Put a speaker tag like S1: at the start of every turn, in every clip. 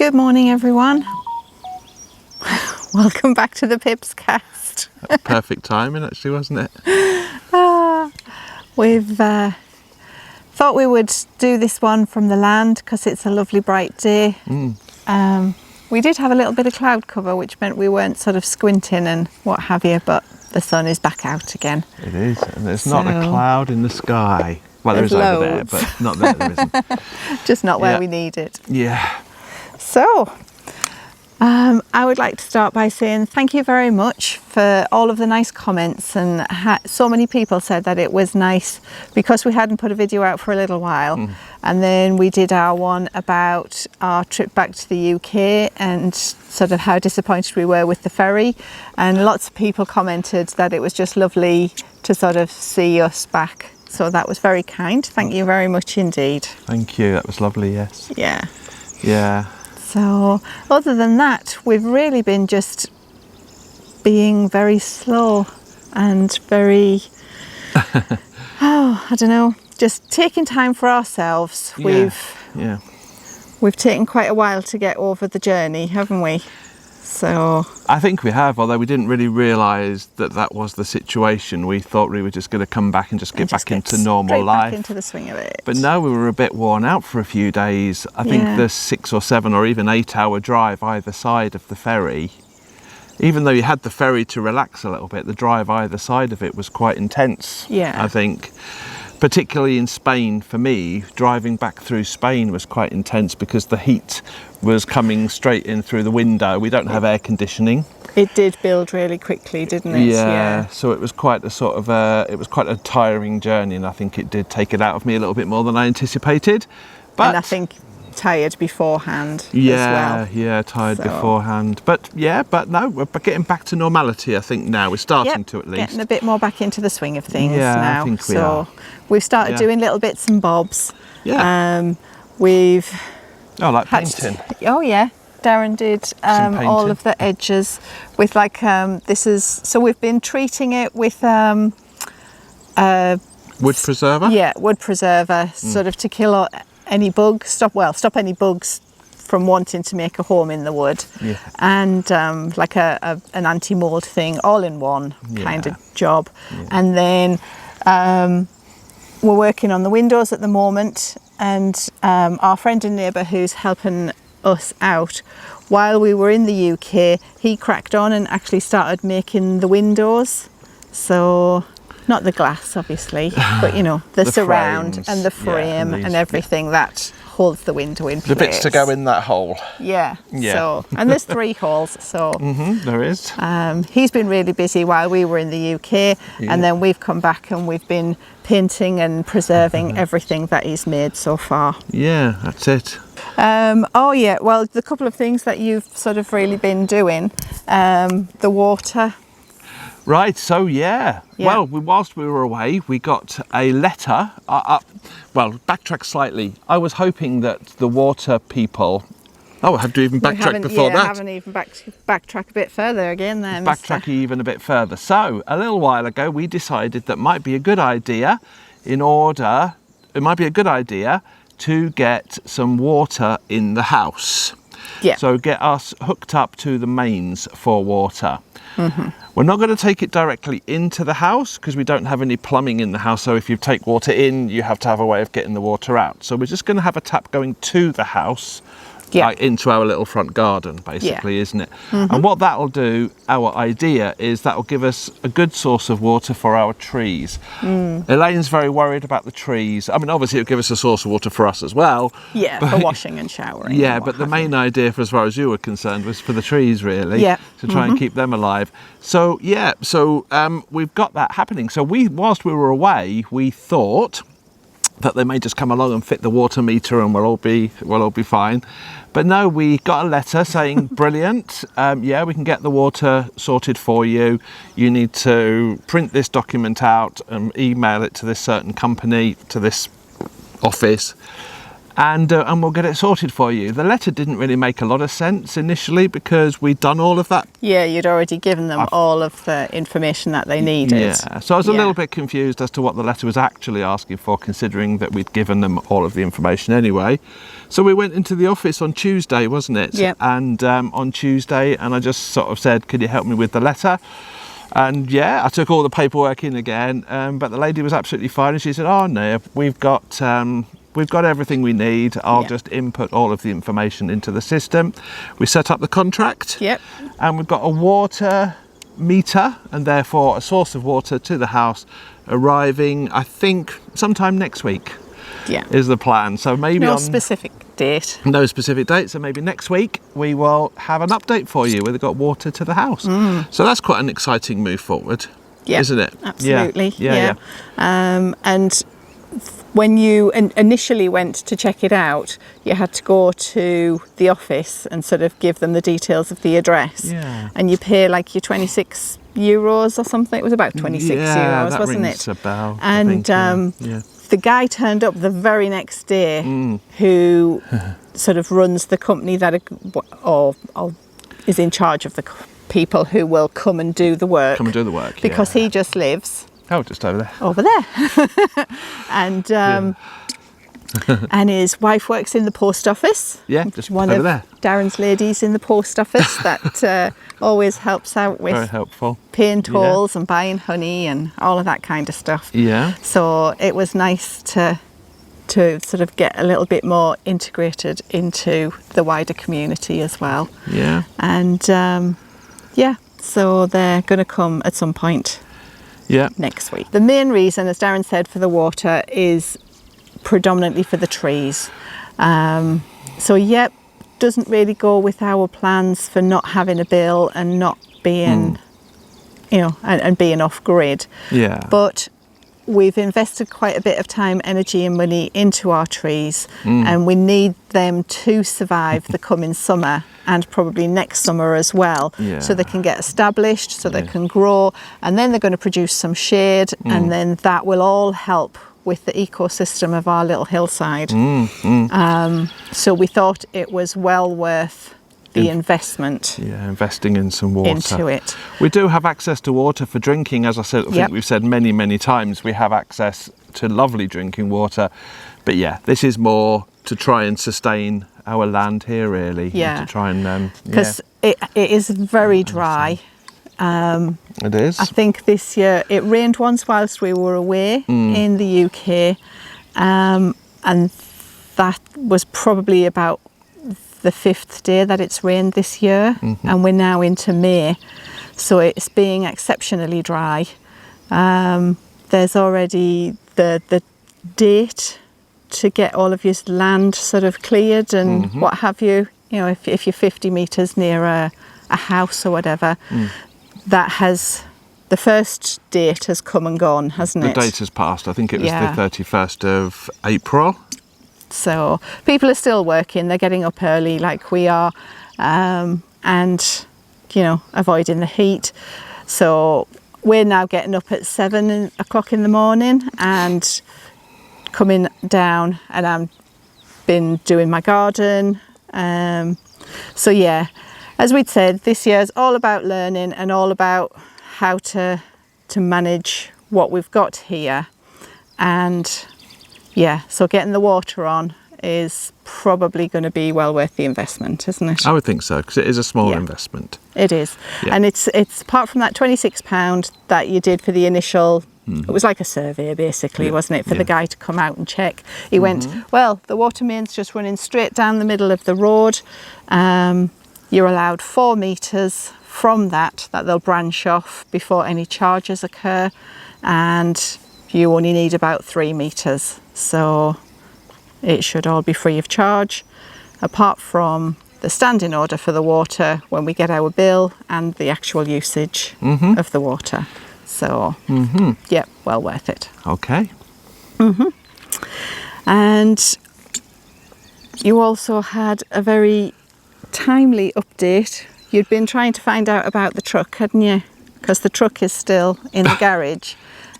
S1: Good morning, everyone. Welcome back to the PiPsCast.
S2: Perfect timing, actually, wasn't it?
S1: We've thought we would do this one from the land because it's a lovely bright day. We did have a little bit of cloud cover, which meant we weren't sort of squinting and what have you, but the sun is back out again.
S2: It is, and there's not a cloud in the sky. Well, there is over there, but not there, there isn't.
S1: Just not where we need it.
S2: Yeah.
S1: So, I would like to start by saying thank you very much for all of the nice comments, and so many people said that it was nice because we hadn't put a video out for a little while, and then we did our one about our trip back to the UK and sort of how disappointed we were with the ferry, and lots of people commented that it was just lovely to sort of see us back. So that was very kind. Thank you very much indeed.
S2: Thank you. That was lovely. Yes.
S1: Yeah.
S2: Yeah.
S1: So other than that, we've really been just being very slow and very, I don't know, just taking time for ourselves.
S2: Yeah.
S1: We've taken quite a while to get over the journey, haven't we? So
S2: I think we have, although we didn't really realise that that was the situation. We thought we were just going to come back and just get back into normal life.
S1: Back into the swing of it.
S2: But no, we were a bit worn out for a few days. I think the 6 or 7 or even 8 hour drive either side of the ferry, even though you had the ferry to relax a little bit, the drive either side of it was quite intense.
S1: Yeah.
S2: I think. Particularly in Spain, for me, driving back through Spain was quite intense because the heat was coming straight in through the window. We don't have air conditioning.
S1: It did build really quickly, didn't it?
S2: Yeah. So it was quite a sort of it was quite a tiring journey, and I think it did take it out of me a little bit more than I anticipated. But
S1: and I think tired beforehand as well.
S2: Yeah, tired beforehand. But no, we're getting back to normality, I think, now. We're starting to, at least.
S1: Getting a bit more back into the swing of things
S2: I
S1: now.
S2: think we are.
S1: We've started doing little bits and bobs.
S2: Yeah.
S1: We've
S2: painting.
S1: Oh yeah. Darren did all of the edges with like so we've been treating it with
S2: wood preserver?
S1: Yeah, wood preserver, sort of to kill any bugs, stop any bugs from wanting to make a home in the wood. Yeah. And like an anti-mold thing, all in one kind of job. Yeah. And then we're working on the windows at the moment, and our friend and neighbour who's helping us out, while we were in the UK, he cracked on and actually started making the windows. So not the glass, obviously, but you know, the surround frames, and the frame and everything that holds the window in place.
S2: The bits to go in that hole.
S1: Yeah. So, and there's 3 holes. So
S2: there is.
S1: He's been really busy while we were in the UK, and then we've come back and we've been painting and preserving everything that he's made so far. Yeah,
S2: that's it.
S1: Well, the couple of things that you've sort of really been doing, the water.
S2: Right, so well, whilst we were away, we got a letter. Backtrack slightly. I was hoping that the water people. Oh, I have to even backtrack before that.
S1: I haven't even backtrack a bit further again there,
S2: Backtrack even a bit further. So, a little while ago, we decided that might be a good idea to get some water in the house. Yeah. So get us hooked up to the mains for water. We're not going to take it directly into the house because we don't have any plumbing in the house. So if you take water in, you have to have a way of getting the water out. So we're just going to have a tap going to the house, like into our little front garden, basically, isn't it? And what that'll do, our idea is that'll give us a good source of water for our trees. Elaine's very worried about the trees. I mean, obviously it'll give us a source of water for us as well.
S1: Yeah, for washing and showering.
S2: Yeah, but the main idea, for as far as you were concerned, was for the trees, really. Yeah. To try and keep them alive. So we've got that happening. So whilst we were away, we thought that they may just come along and fit the water meter and we'll all be fine. But no, we got a letter saying, brilliant, we can get the water sorted for you. You need to print this document out and email it to this certain company, to this office, and we'll get it sorted for you. The letter didn't really make a lot of sense initially because we'd done all of that.
S1: Yeah, you'd already given them all of the information that they needed.
S2: Yeah, so I was a little bit confused as to what the letter was actually asking for, considering that we'd given them all of the information anyway. So we went into the office on Tuesday, wasn't it?
S1: Yep.
S2: And on Tuesday, and I just sort of said, could you help me with the letter? And yeah, I took all the paperwork in again, but the lady was absolutely fine, and she said, oh no, we've got everything we need. I'll just input all of the information into the system. We set up the contract.
S1: Yep.
S2: And we've got a water meter, and therefore a source of water to the house, arriving, I think, sometime next week.
S1: Yeah.
S2: Is the plan. So maybe
S1: no
S2: on
S1: specific date.
S2: No specific date. So maybe next week we will have an update for you where they've got water to the house. So that's quite an exciting move forward, isn't it?
S1: Absolutely.
S2: Yeah.
S1: And when you initially went to check it out, you had to go to the office and sort of give them the details of the address.
S2: Yeah.
S1: And you pay like your €26 or something. It was about 26 euros,
S2: that
S1: wasn't
S2: rings
S1: it?
S2: A bell,
S1: And
S2: I think,
S1: the guy turned up the very next day who sort of runs the company that or is in charge of the people who will come and do the work. Because he just lives
S2: just over there.
S1: Over there. And and his wife works in the post office.
S2: Yeah, just
S1: one
S2: over
S1: of
S2: there.
S1: Darren's ladies in the post office that always helps out with
S2: Very helpful.
S1: paying tolls and buying honey and all of that kind of stuff.
S2: Yeah.
S1: So it was nice to sort of get a little bit more integrated into the wider community as well.
S2: Yeah.
S1: And so they're going to come at some point next week. The main reason, as Darren said, for the water is predominantly for the trees. Doesn't really go with our plans for not having a bill and not being, and being off grid.
S2: Yeah.
S1: But we've invested quite a bit of time, energy and money into our trees, and we need them to survive the coming summer and probably next summer as well, so they can get established, so they can grow, and then they're going to produce some shade, and then that will all help with the ecosystem of our little hillside. So we thought it was well worth the investment.
S2: Yeah, investing in some water.
S1: Into it.
S2: We do have access to water for drinking, as I said. I think we've said many, many times. We have access to lovely drinking water. But yeah, this is more to try and sustain our land here, really.
S1: Yeah.
S2: To try and
S1: because it is very dry.
S2: It is.
S1: I think this year it rained once whilst we were away in the UK, and that was probably about the 5th day that it's rained this year, and we're now into May, so it's being exceptionally dry. There's already the date to get all of your land sort of cleared and what have you. You know, if you're 50 metres near a house or whatever, that has, the first date has come and gone, hasn't it?
S2: The date has passed. I think it was the 31st of April.
S1: So people are still working. They're getting up early like we are, and, avoiding the heat. So we're now getting up at 7 o'clock in the morning and coming down, and I've been doing my garden. As we'd said, this year is all about learning and all about how to manage what we've got here. And so getting the water on is probably going to be well worth the investment, isn't it?
S2: I would think so, because it is a small investment.
S1: It is. Yeah. And it's apart from that £26 that you did for the initial, it was like a survey basically, wasn't it, for the guy to come out and check. He went, well, the water main's just running straight down the middle of the road. You're allowed 4 metres from that they'll branch off before any charges occur, and you only need about 3 metres. So it should all be free of charge, apart from the standing order for the water when we get our bill and the actual usage of the water. So, well worth it.
S2: Okay.
S1: And you also had a very timely update. You'd been trying to find out about the truck, hadn't you? Because the truck is still in the garage.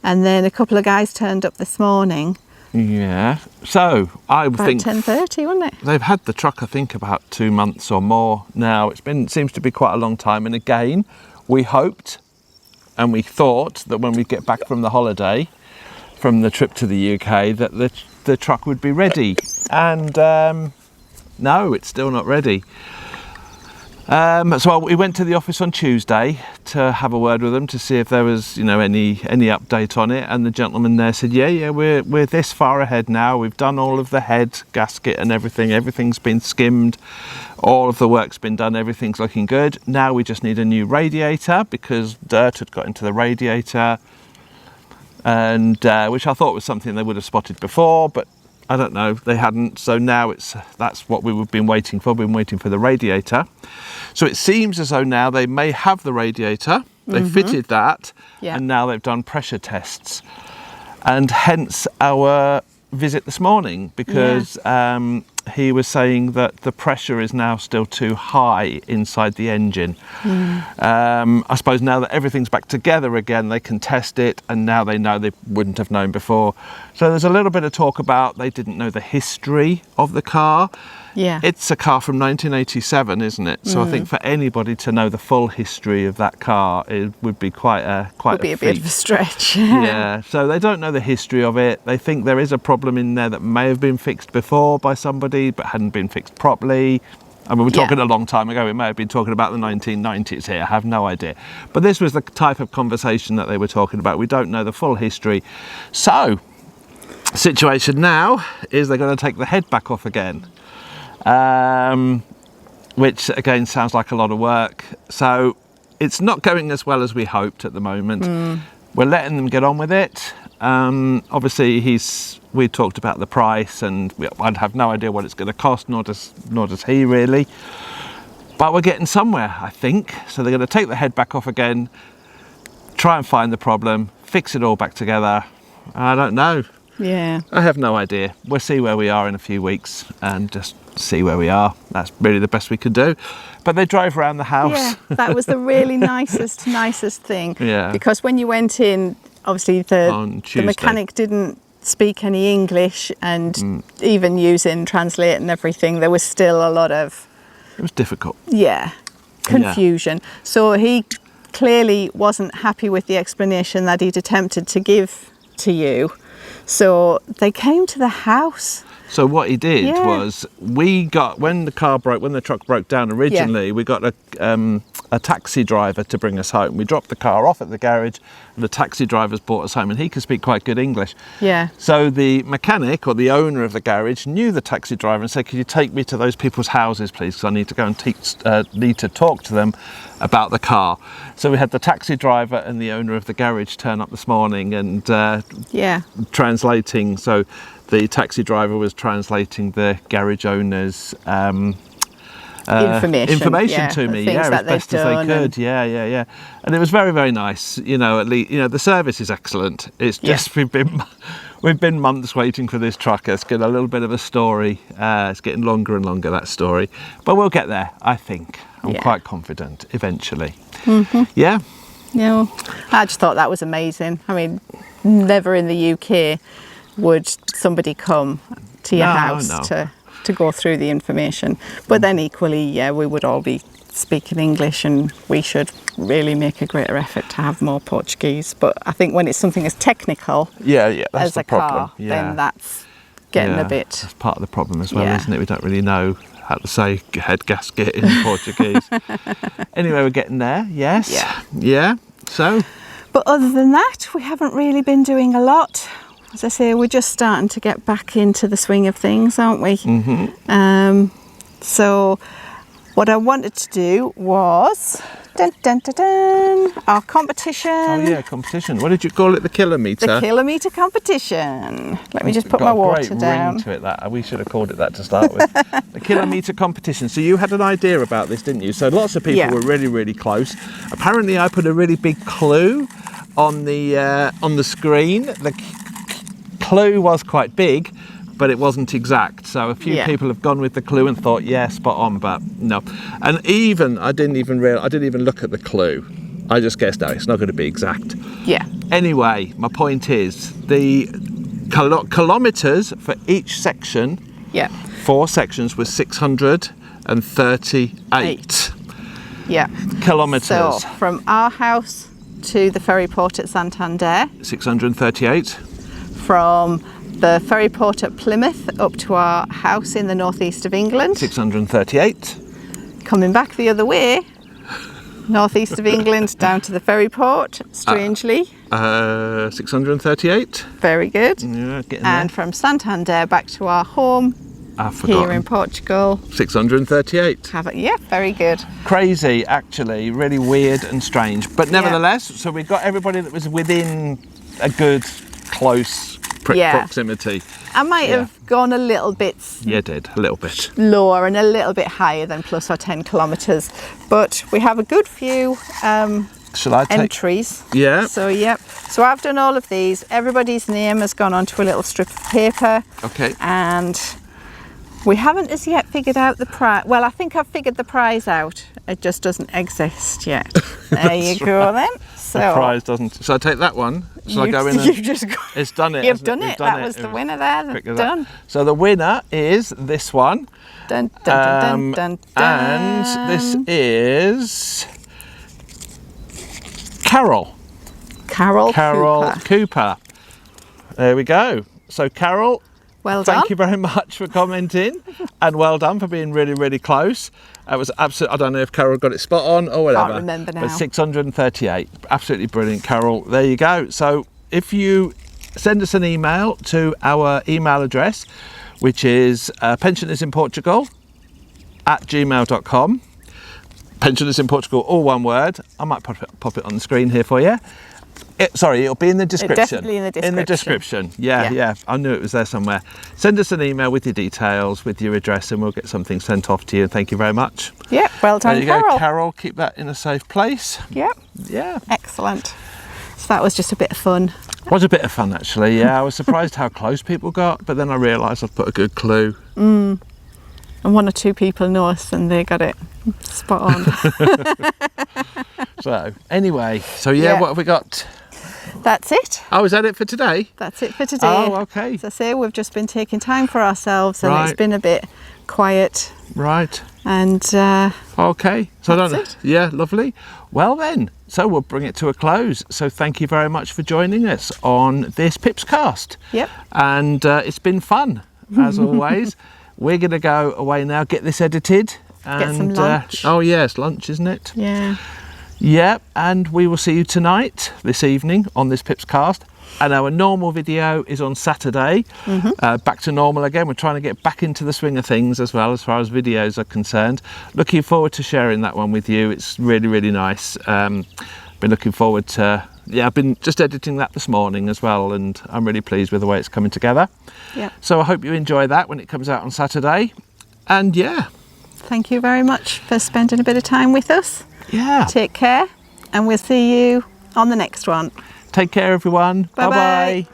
S1: And then a couple of guys turned up this morning
S2: Yeah. So I
S1: About
S2: think
S1: 10:30, wasn't it?
S2: they've had the truck, I think, about 2 months or more now. Seems to be quite a long time. And again, we hoped and we thought that when we get back from the holiday, from the trip to the UK, that the truck would be ready. And no, it's still not ready. So we went to the office on Tuesday to have a word with them to see if there was, any update on it. And the gentleman there said, yeah, we're this far ahead now. We've done all of the head gasket and everything. Everything's been skimmed. All of the work's been done. Everything's looking good. Now we just need a new radiator because dirt had got into the radiator, and which I thought was something they would have spotted before, but I don't know, they hadn't. So now that's what we've been waiting for. We've been waiting for the radiator. So it seems as though now they may have the radiator. They fitted that, and now they've done pressure tests. And hence our visit this morning, because he was saying that the pressure is now still too high inside the engine. I suppose now that everything's back together again, they can test it, and now they know they wouldn't have known before. So there's a little bit of talk about they didn't know the history of the car.
S1: Yeah.
S2: It's a car from 1987, isn't it? So I think for anybody to know the full history of that car, it would be quite a
S1: bit of a stretch.
S2: Yeah, so they don't know the history of it. They think there is a problem in there that may have been fixed before by somebody but hadn't been fixed properly. I mean, we're talking a long time ago. We may have been talking about the 1990s here. I have no idea. But this was the type of conversation that they were talking about. We don't know the full history. So, the situation now is they're going to take the head back off again. Which again sounds like a lot of work. So it's not going as well as we hoped at the moment. We're letting them get on with it. Obviously we talked about the price, and I'd have no idea what it's going to cost, nor does he really. But we're getting somewhere, I think. So they're going to take the head back off again, try and find the problem, fix it all back together. I don't know.
S1: Yeah.
S2: I have no idea. We'll see where we are in a few weeks and just see where we are. That's really the best we could do. But they drove around the house.
S1: Yeah, that was the really nicest thing.
S2: Yeah.
S1: Because when you went in, obviously the mechanic didn't speak any English, and even using Translate and everything, there was still a lot of...
S2: It was difficult.
S1: Yeah, confusion. Yeah. So he clearly wasn't happy with the explanation that he'd attempted to give to you. So they came to the house.
S2: So what he did was, when the truck broke down originally, we got a taxi driver to bring us home. We dropped the car off at the garage, and the taxi driver's brought us home, and he could speak quite good English.
S1: Yeah.
S2: So the mechanic, or the owner of the garage, knew the taxi driver and said, "Could you take me to those people's houses, please? Because I need to go and need to talk to them about the car." So we had the taxi driver and the owner of the garage turn up this morning and translating. So the taxi driver was translating the garage owner's information to me, as best as they could. Yeah. And it was very, very nice. At least the service is excellent. It's just we've been months waiting for this truck. It's got a little bit of a story. It's getting longer and longer, that story, but we'll get there. I think I'm quite confident eventually. Yeah.
S1: Yeah. I just thought that was amazing. I mean, never in the UK would somebody come to your house to go through the information. But then equally, we would all be speaking English, and we should really make a greater effort to have more Portuguese. But I think when it's something as technical
S2: that's
S1: as
S2: the
S1: a
S2: problem.
S1: car, then that's getting a bit...
S2: That's part of the problem as well, isn't it? We don't really know how to say head gasket in Portuguese. Anyway, we're getting there, yes. Yeah, so... But
S1: other than that, we haven't really been doing a lot. As I say, we're just starting to get back into the swing of things, aren't we? So what I wanted to do was our competition.
S2: Oh yeah, competition. What did you call it? The kilometre?
S1: The kilometre competition. Let me just put my water down.
S2: Ring to it, that. We should have called it that to start with. The kilometre competition. So you had an idea about this, didn't you? So lots of people were really, really close. Apparently I put a really big clue on the screen. The clue was quite big, but it wasn't exact. So a few people have gone with the clue and thought, spot on, but no. And I didn't even look at the clue. I just guessed, no, it's not going to be exact. Yeah. Anyway, my point is, the kilometres for each section.
S1: Yeah.
S2: 4 sections was 638.
S1: Yeah.
S2: Kilometres.
S1: So from our house to the ferry port at Santander.
S2: 638.
S1: From the ferry port at Plymouth up to our house in the northeast of England.
S2: 638.
S1: Coming back the other way, northeast of England down to the ferry port, strangely.
S2: 638.
S1: Very good.
S2: Yeah, getting
S1: and
S2: there.
S1: from Santander back to our home here in Portugal.
S2: 638.
S1: Yeah, very good.
S2: Crazy, actually, really weird and strange. But nevertheless, so we got everybody that was within a good, close proximity.
S1: I might have gone a little bit
S2: a little bit
S1: lower and a little bit higher than plus or 10 kilometres. But we have a good few entries.
S2: Yeah.
S1: So, So I've done all of these. Everybody's name has gone onto a little strip of paper.
S2: Okay.
S1: And we haven't as yet figured out the prize. Well, I think I've figured the prize out. It just doesn't exist yet. There you go then. So
S2: the prize doesn't. So I take that one. Shall I go in? It's done it.
S1: You've done it. That was the winner there. Done.
S2: So the winner is this one.
S1: Dun, dun, dun, dun, dun.
S2: And this is Carol.
S1: Carol
S2: Cooper. There we go. So Carol,
S1: well done.
S2: Thank you very much for commenting, and well done for being really, really close. It was absolutely, I don't know if Carol got it spot on or whatever.
S1: Can't remember now.
S2: But 638, absolutely brilliant, Carol. There you go. So if you send us an email to our email address, which is pensionersinportugal@gmail.com. Pensioners in Portugal, all one word. I might pop it on the screen here for you. It'll be in the description.
S1: Definitely in the description.
S2: In the description. Yeah. I knew it was there somewhere. Send us an email with your details, with your address, and we'll get something sent off to you. Thank you very much.
S1: Yeah, well done,
S2: There you go, Carol. Keep that in a safe place.
S1: Yeah.
S2: Yeah.
S1: Excellent. So that was just a bit of fun.
S2: It was a bit of fun, actually. Yeah, I was surprised how close people got, but then I realised I've put a good clue.
S1: And 1 or 2 people know us, and they got it spot on.
S2: So anyway, what have we got?
S1: That's it.
S2: Oh, is that it for today?
S1: That's it for today.
S2: Oh, okay.
S1: As I say, we've just been taking time for ourselves, and
S2: Right.
S1: it's been a bit quiet.
S2: Right.
S1: And
S2: okay. So
S1: that's it.
S2: Yeah, lovely. Well then, so we'll bring it to a close. So thank you very much for joining us on this PiPsCast.
S1: Yep.
S2: And it's been fun, as always. We're going to go away now, get this edited. And,
S1: get some lunch.
S2: Oh yes, lunch, isn't it?
S1: Yeah.
S2: Yeah, and we will see you tonight, this evening, on this PiPsCast. And our normal video is on Saturday. Back to normal again. We're trying to get back into the swing of things as well, as far as videos are concerned. Looking forward to sharing that one with you. It's really, really nice. Been looking forward to... Yeah, I've been just editing that this morning as well, and I'm really pleased with the way it's coming together.
S1: Yeah.
S2: So I hope you enjoy that when it comes out on Saturday. And yeah.
S1: Thank you very much for spending a bit of time with us.
S2: Yeah.
S1: Take care, and we'll see you on the next one.
S2: Take care, everyone.
S1: Bye-bye.
S2: Bye-bye.